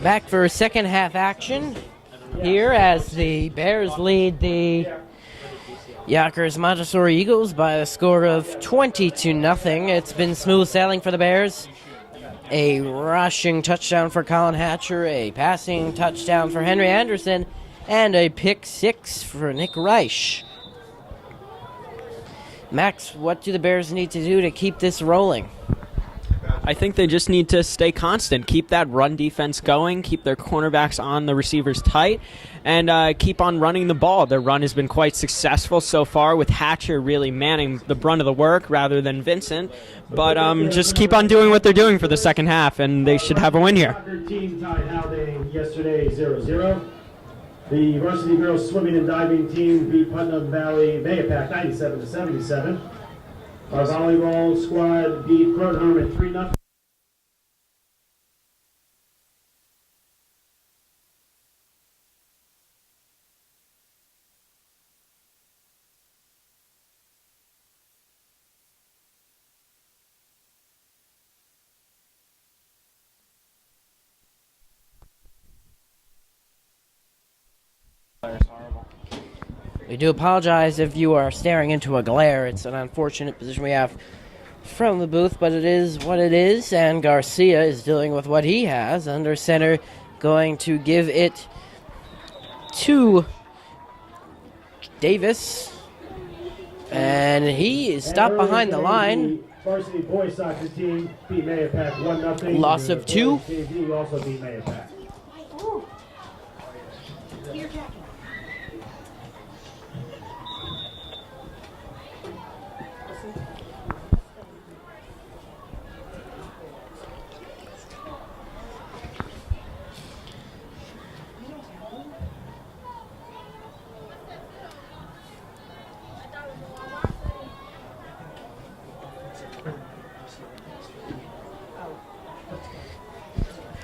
Back for second half action here as the Bears lead the Yonkers Montessori Eagles by a score of 20-0. It's been smooth sailing for the Bears. A rushing touchdown for Colin Hatcher, a passing touchdown for Henry Anderson, and a pick six for Nick Reich. Max, what do the Bears need to do to keep this rolling? I think they just need to stay constant, keep that run defense going, keep their cornerbacks on the receivers tight, and keep on running the ball. Their run has been quite successful so far, with Hatcher really manning the brunt of the work rather than Vincent. But just keep on doing what they're doing for the second half, and they should have a win here. Team tied Haldane yesterday 0-0. The varsity girls swimming and diving team beat Putnam Valley Mayapack 97-77. Our volleyball squad beat Croton Harmon 3-0. We do apologize if you are staring into a glare. It's an unfortunate position we have from the booth, but it is what it is, and Garcia is dealing with what he has. Under center, going to give it to Davis, and he is stopped behind the line. Varsity boys soccer team beat Mayapack 1-0. Loss of 2. KV also beat Mayapack.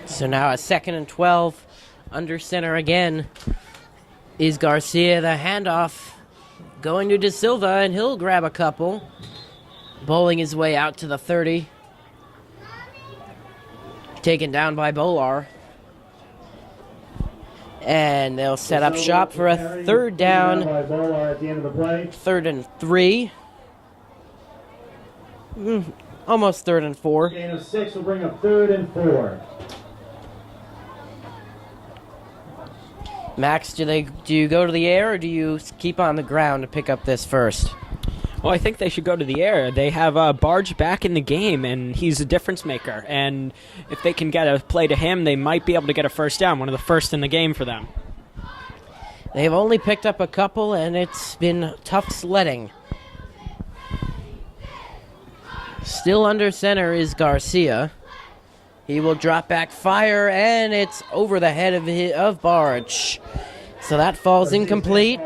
So now a 2nd and 12. Under center again is Garcia. The handoff going to De Silva, and he'll grab a couple. Bowling his way out to the 30. Taken down by Bolar. And they'll set up shop for a third down. 3rd and 3. Almost 3rd and 4. Gain of 6 will bring up 3rd and 4. Max, do you go to the air, or do you keep on the ground to pick up this first? Well, I think they should go to the air. They have Barge back in the game, and he's a difference maker. And if they can get a play to him, they might be able to get a first down, one of the first in the game for them. They've only picked up a couple, and it's been tough sledding. Still under center is Garcia. He will drop back, fire, and it's over the head of Barge. So that falls incomplete.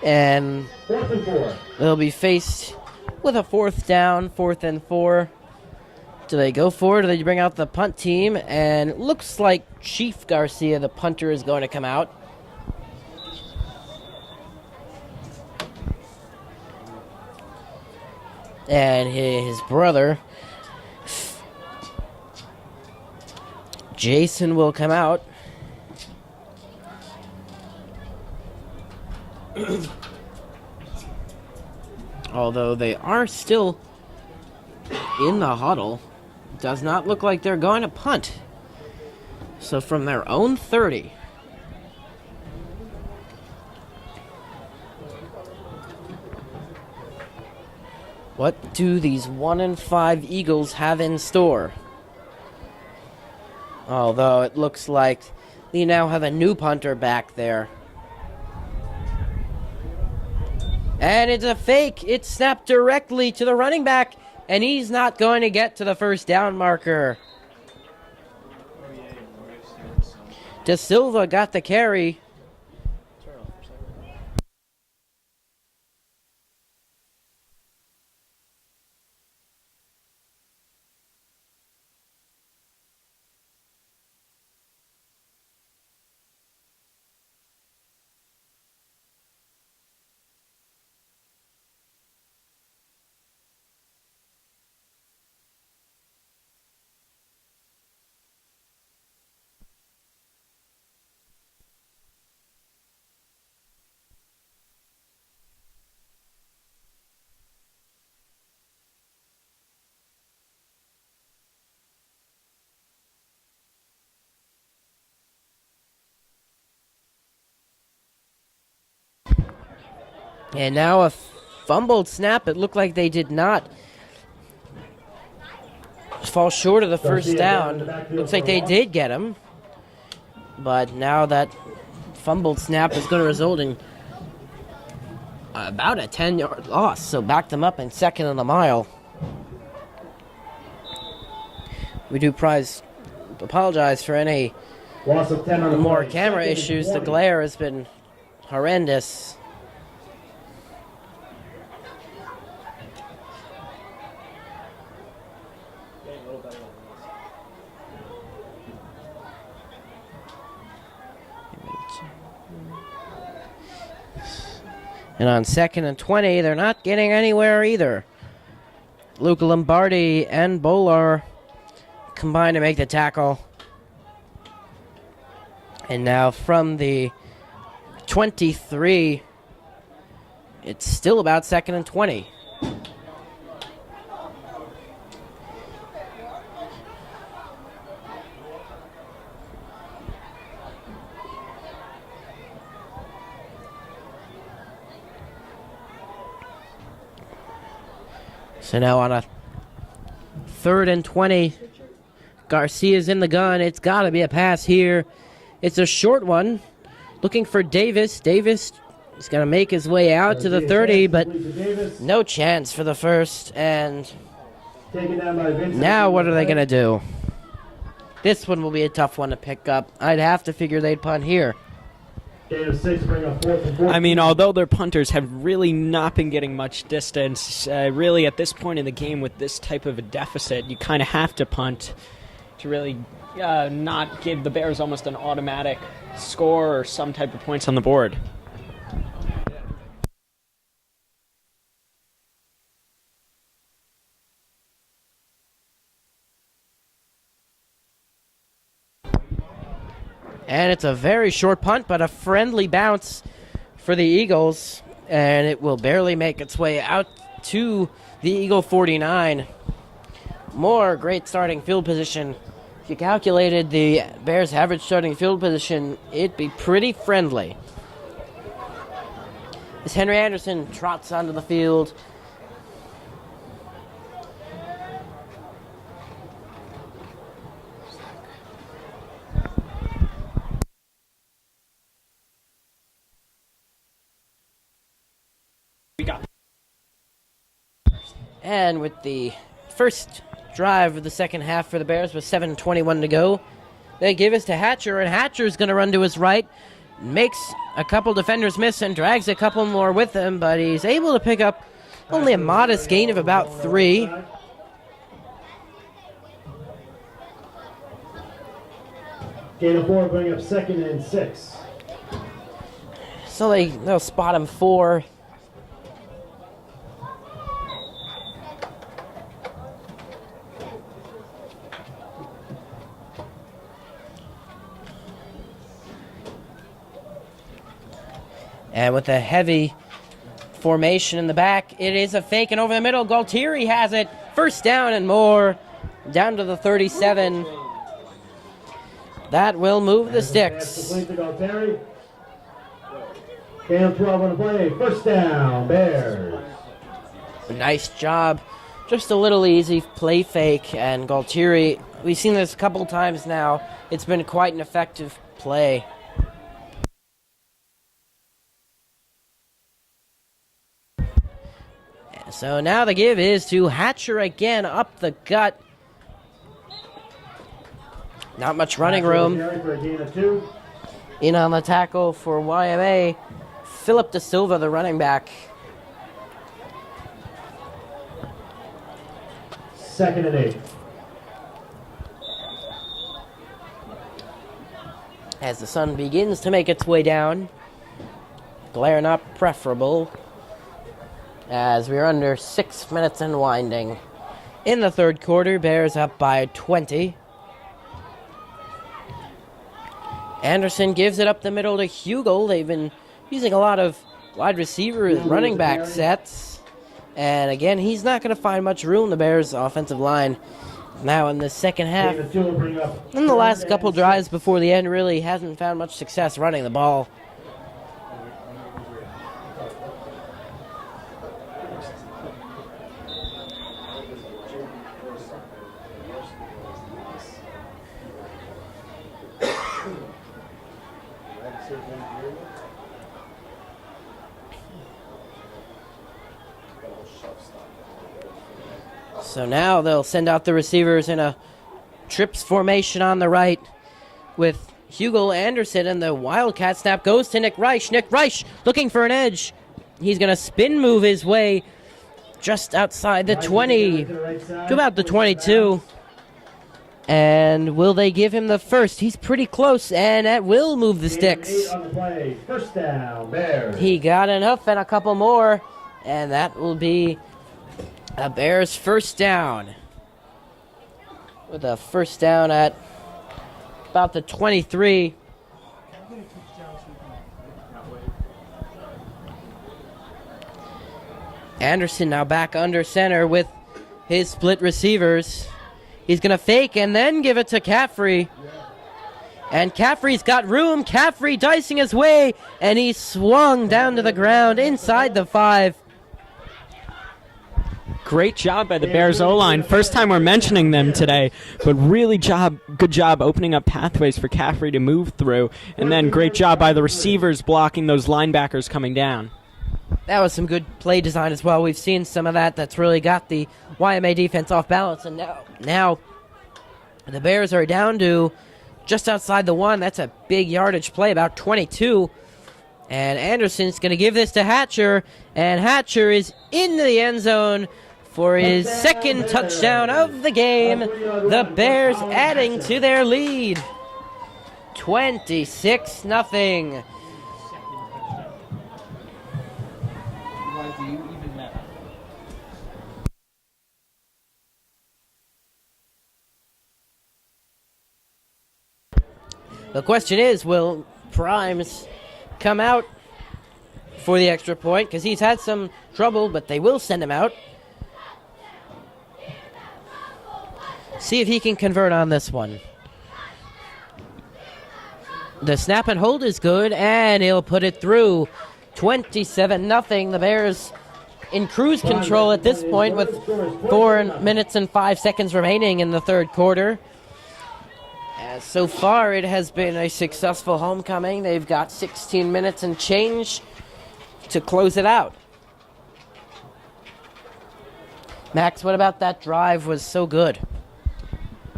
And 4th and 4. they'll be faced with a 4th down, 4th and 4. Do they go for it, or do they bring out the punt team? And it looks like Chief Garcia, the punter, is going to come out. And his brother, Jason, will come out. Although they are still in the huddle. Does not look like they're going to punt. So from their own 30. What do these 1-5 Eagles have in store? Although it looks like they now have a new punter back there. And it's a fake. It snapped directly to the running back, and he's not going to get to the first down marker. De Silva got the carry. And now a fumbled snap. It looked like they did not fall short of the first down. Looks like they did get him. But now that fumbled snap is going to result in about a 10-yard loss. So back them up in second and a mile. We do apologize for any Loss of 10 on the more play. camera Second and issues. The 20. glare has been horrendous. And on second and 20, they're not getting anywhere either. Luca Lombardi and Bolar combine to make the tackle. And now from the 23, it's still about second and 20. So now on a third and 20, Garcia's in the gun. It's got to be a pass here. It's a short one. Looking for Davis. Davis is going to make his way out to the 30, but no chance for the first. And now what are they going to do? This one will be a tough one to pick up. I'd have to figure they'd punt here. I mean, although their punters have really not been getting much distance, really at this point in the game with this type of a deficit, you kind of have to punt to really not give the Bears almost an automatic score or some type of points on the board. And it's a very short punt, but a friendly bounce for the Eagles. And it will barely make its way out to the Eagle 49. More great starting field position. If you calculated the Bears' average starting field position, it'd be pretty friendly. As Henry Anderson trots onto the field. And with the first drive of the second half for the Bears with 7:21 to go, they give us to Hatcher, and Hatcher's going to run to his right, makes a couple defenders miss and drags a couple more with him, but he's able to pick up only a modest gain of about 3. Gain of 4, bring up second and 6. So they'll spot him 4. And with a heavy formation in the back, it is a fake, and over the middle, Galtieri has it. First down and more, down to the 37. That will move the sticks. Complete to Galtieri. Gain of 12 on the play. First down, Bears. Nice job. Just a little easy play fake, and Galtieri, we've seen this a couple times now. It's been quite an effective play. So now the give is to Hatcher again up the gut. Not much running room. For a gain of 2. In on the tackle for YMA, Philip Da Silva, the running back. Second and 8. As the sun begins to make its way down, glare not preferable, as we're under 6 minutes and winding. In the third quarter, Bears up by 20. Anderson gives it up the middle to Hugo. They've been using a lot of wide receiver running back sets. And again, he's not going to find much room, the Bears' offensive line. Now in the second half, in the last couple drives before the end, really hasn't found much success running the ball. So now they'll send out the receivers in a trips formation on the right with Hugo Anderson, and the Wildcat snap goes to Nick Reich. Nick Reich looking for an edge. He's going to spin move his way just outside the 20 to about the 22. And will they give him the first? He's pretty close, and that will move the sticks. First down, Bears. He got enough and a couple more, and that will be a Bears first down. With a first down at about the 23. Anderson now back under center with his split receivers. He's going to fake and then give it to Caffrey. And Caffrey's got room. Caffrey dicing his way, and he swung down to the ground inside the 5. Great job by the Bears O-line. First time we're mentioning them today, but really good job opening up pathways for Caffrey to move through. And then great job by the receivers blocking those linebackers coming down. That was some good play design as well. We've seen some of that. That's really got the YMA defense off balance. And now the Bears are down to just outside the 1. That's a big yardage play, about 22. And Anderson's going to give this to Hatcher. And Hatcher is into the end zone for his second touchdown of the game. The Bears adding to their lead. 26-0. The question is, will Primes come out for the extra point? Because he's had some trouble, but they will send him out. See if he can convert on this one. The snap and hold is good, and he'll put it through. 27-0. The Bears in cruise control at this point with 4 minutes and 5 seconds remaining in the third quarter. As so far, it has been a successful homecoming. They've got 16 minutes and change to close it out. Max, what about that drive was so good?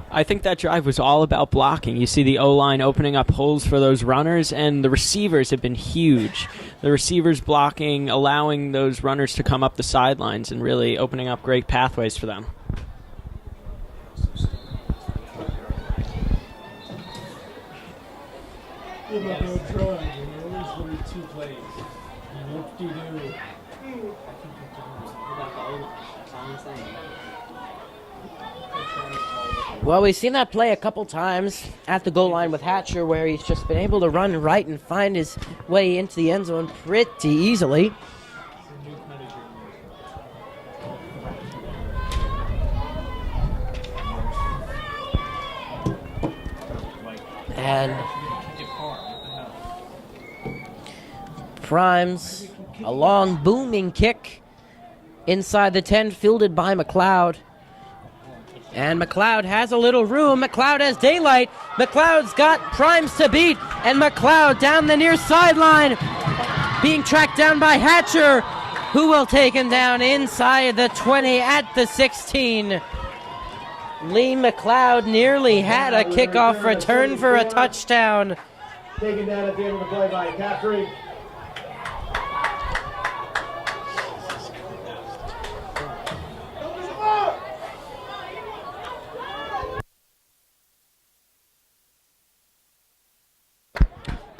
I think that drive was all about blocking. You see the O-line opening up holes for those runners, and the receivers have been huge. The receivers blocking, allowing those runners to come up the sidelines and really opening up great pathways for them. Well, we've seen that play a couple times at the goal line with Hatcher, where he's just been able to run right and find his way into the end zone pretty easily. And Primes, a long booming kick inside the 10, fielded by McLeod. And McLeod has a little room. McLeod has daylight. McLeod's got Primes to beat. And McLeod down the near sideline, being tracked down by Hatcher, who will take him down inside the 20 at the 16. Lee McLeod nearly had a kickoff return for a touchdown. Taken down at the end of the play by Caffrey.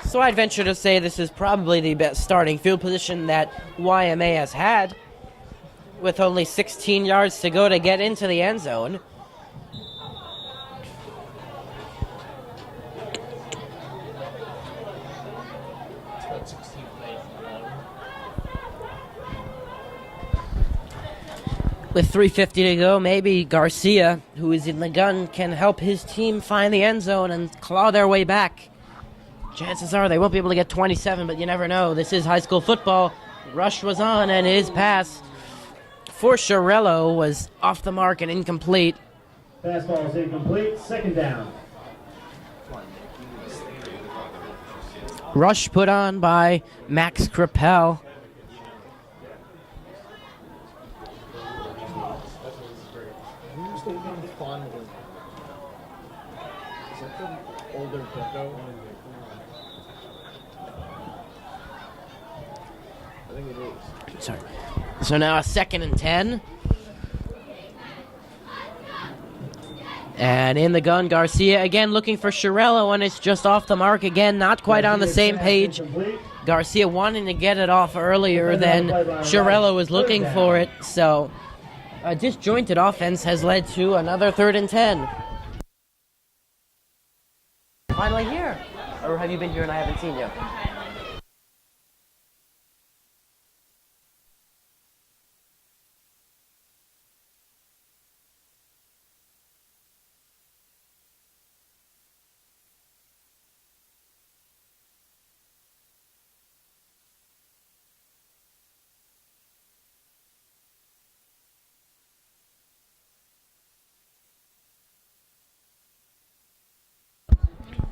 So I'd venture to say this is probably the best starting field position that YMA has had, with only 16 yards to go to get into the end zone. With 3:50 to go, maybe Garcia, who is in the gun, can help his team find the end zone and claw their way back. Chances are they won't be able to get 27, but you never know. This is high school football. Rush was on, and his pass for Chiarello was off the mark and incomplete. Fastball is incomplete. Second down. Rush put on by Max Krappel. Sorry. So now a 2nd and 10. And in the gun, Garcia again looking for Shirello, and it's just off the mark again, not quite on the same page. Garcia wanting to get it off earlier than Shirello was looking for it, so a disjointed offense has led to another 3rd and 10. Finally here. Or have you been here and I haven't seen you?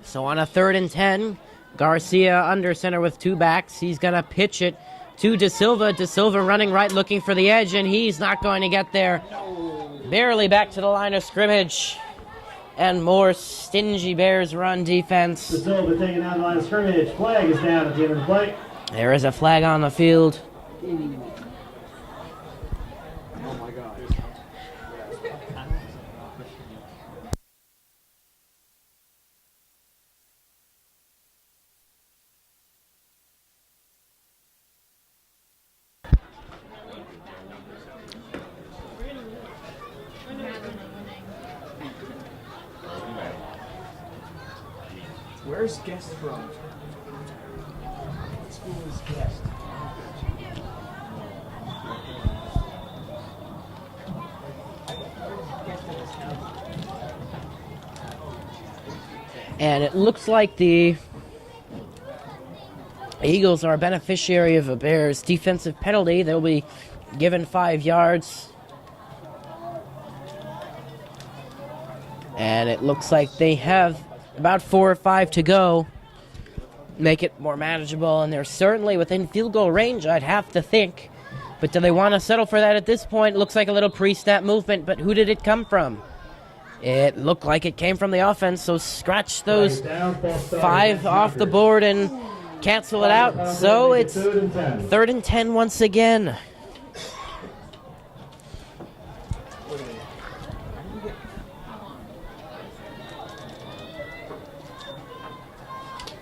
So on a 3rd and 10, Garcia under center with 2 backs. He's going to pitch it to De Silva. De Silva running right, looking for the edge, and he's not going to get there. Barely back to the line of scrimmage. And more stingy Bears run defense. De Silva taking down the line of scrimmage. Flag is down at the end of the play. There is a flag on the field. Where's Guest from? What school is Guest? And it looks like the Eagles are a beneficiary of a Bears defensive penalty. They'll be given 5 yards. And it looks like they have about 4 or 5 to go. Make it more manageable, and they're certainly within field goal range, I'd have to think. But do they want to settle for that at this point? It looks like a little pre-snap movement, but who did it come from? It looked like it came from the offense, so scratch those 5 off the board and cancel it out. So it's 3rd and 10 once again.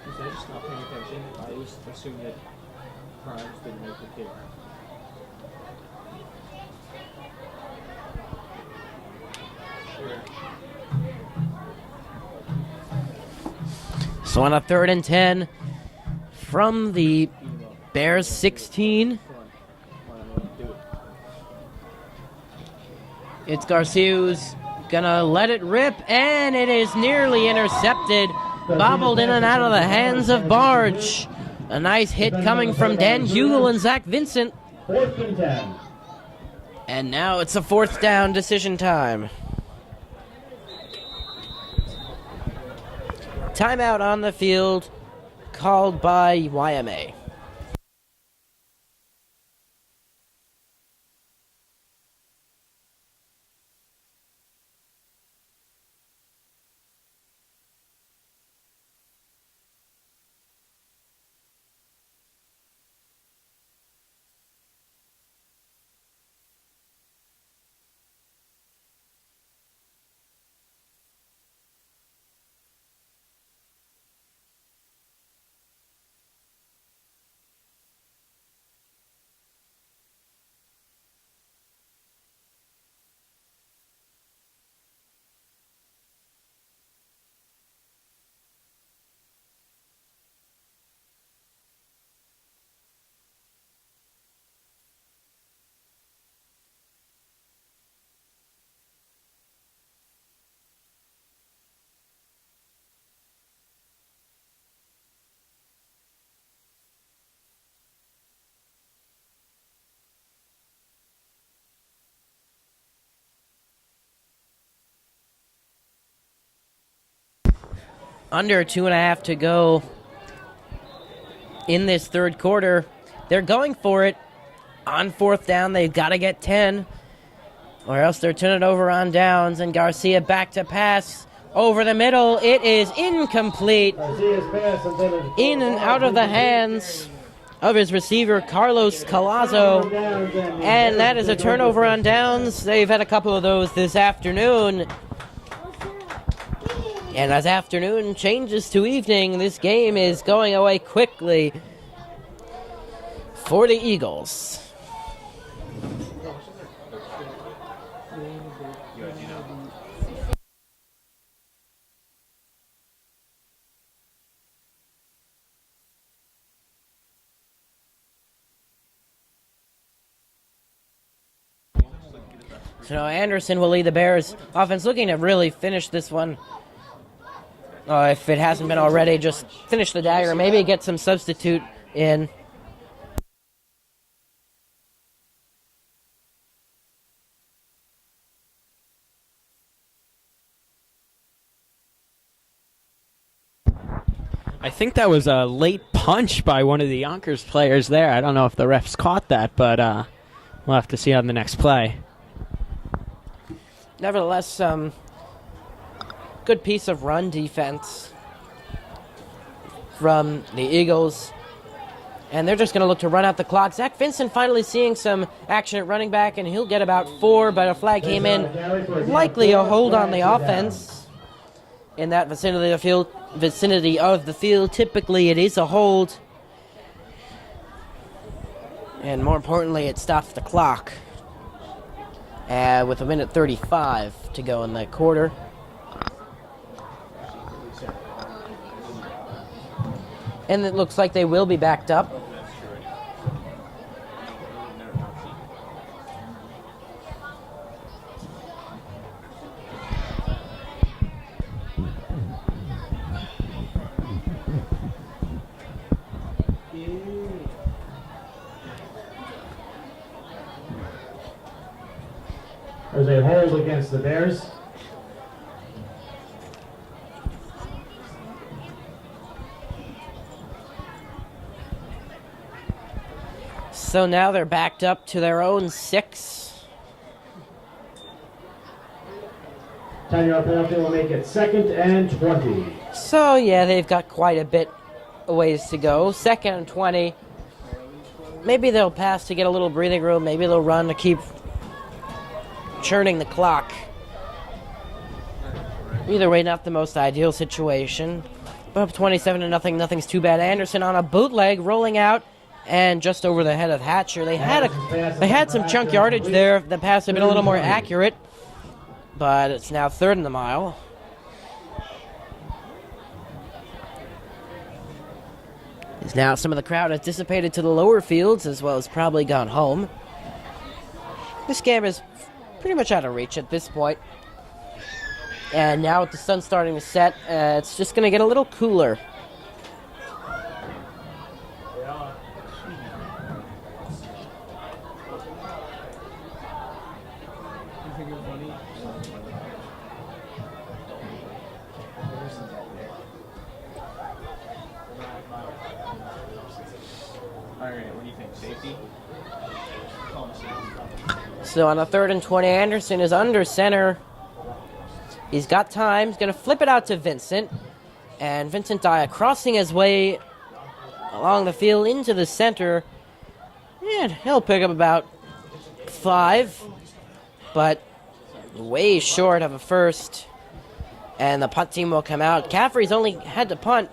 Was I just not paying attention? I just assumed that crimes didn't make the kid. So on a 3rd and 10 from the Bears 16. It's Garcia who's gonna let it rip, and it is nearly intercepted. Bobbled in and out of the hands of Barge. A nice hit coming from Dan Hugel and Zach Vincent. 4th and 10. And now it's a 4th down decision time. Timeout on the field called by YMA. Under 2.5 to go in this 3rd quarter. They're going for it on 4th down. They've got to get 10. or else they're turning it over on downs, and Garcia back to pass over the middle. It is incomplete. Garcia's pass intended for In and out of the hands of his receiver, Carlos Colazo. And that is a turnover on downs. They've had a couple of those this afternoon. And as afternoon changes to evening, this game is going away quickly for the Eagles. So Anderson will lead the Bears offense, looking to really finish this one. If it hasn't been already, just finish the dagger. Maybe get some substitute in. I think that was a late punch by one of the Yonkers players there. I don't know if the refs caught that, but we'll have to see on the next play. Nevertheless, good piece of run defense from the Eagles. And they're just going to look to run out the clock. Zach Vincent finally seeing some action at running back, and he'll get about 4, but a flag came in. Likely a hold on the offense in that vicinity of the field. Typically, it is a hold. And more importantly, it stops the clock with 1:35 to go in the quarter. And it looks like they will be backed up. There's a hold against the Bears. So now they're backed up to their own 6. 10-yard penalty will make it 2nd and 20. So yeah, they've got quite a bit of ways to go. 2nd and 20. Maybe they'll pass to get a little breathing room. Maybe they'll run to keep churning the clock. Either way, not the most ideal situation. But up 27-0, nothing's too bad. Anderson on a bootleg, rolling out, and just over the head of Hatcher. They had some chunk yardage there. The pass had been a little more accurate, but it's now 3rd and the mile. As now some of the crowd has dissipated to the lower fields, as well as probably gone home. This game is pretty much out of reach at this point. And now with the sun starting to set, it's just going to get a little cooler. So on a 3rd and 20, Anderson is under center. He's got time. He's going to flip it out to Vincent. And Vincent Dyer crossing his way along the field into the center. And he'll pick up about 5. But way short of a first. And the punt team will come out. Caffrey's only had to punt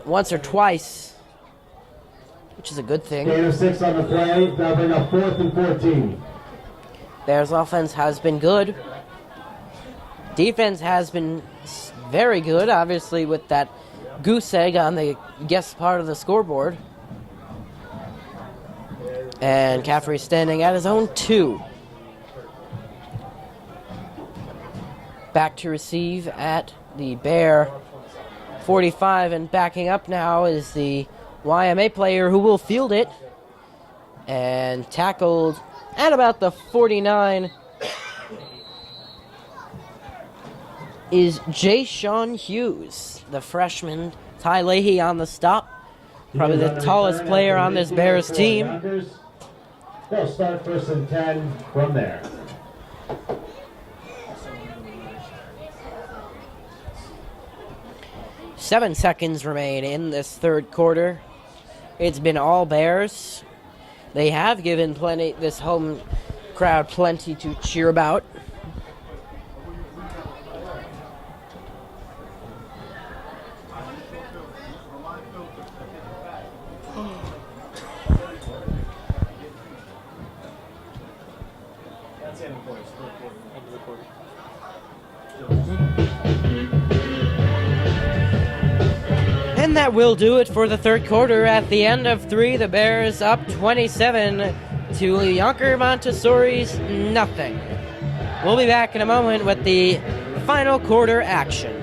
once or twice, which is a good thing. Gain of 6 on the play. That'll bring up 4th and 14. Bears offense has been good. Defense has been very good, obviously, with that goose egg on the guest part of the scoreboard. And Caffrey standing at his own 2. Back to receive at the Bear 45, and backing up now is the YMA player who will field it. And tackled at about the 49 is Jay-Sean Hughes, the freshman. Ty Leahy on the stop. Probably the tallest player on this Bears team. They'll start 1st and 10 from there. Seven seconds remain in this third quarter. It's been all Bears. They have given this home crowd plenty to cheer about. And that will do it for the third quarter. At the end of 3, the Bears up 27 to Yonker Montessori's nothing. We'll be back in a moment with the final quarter action.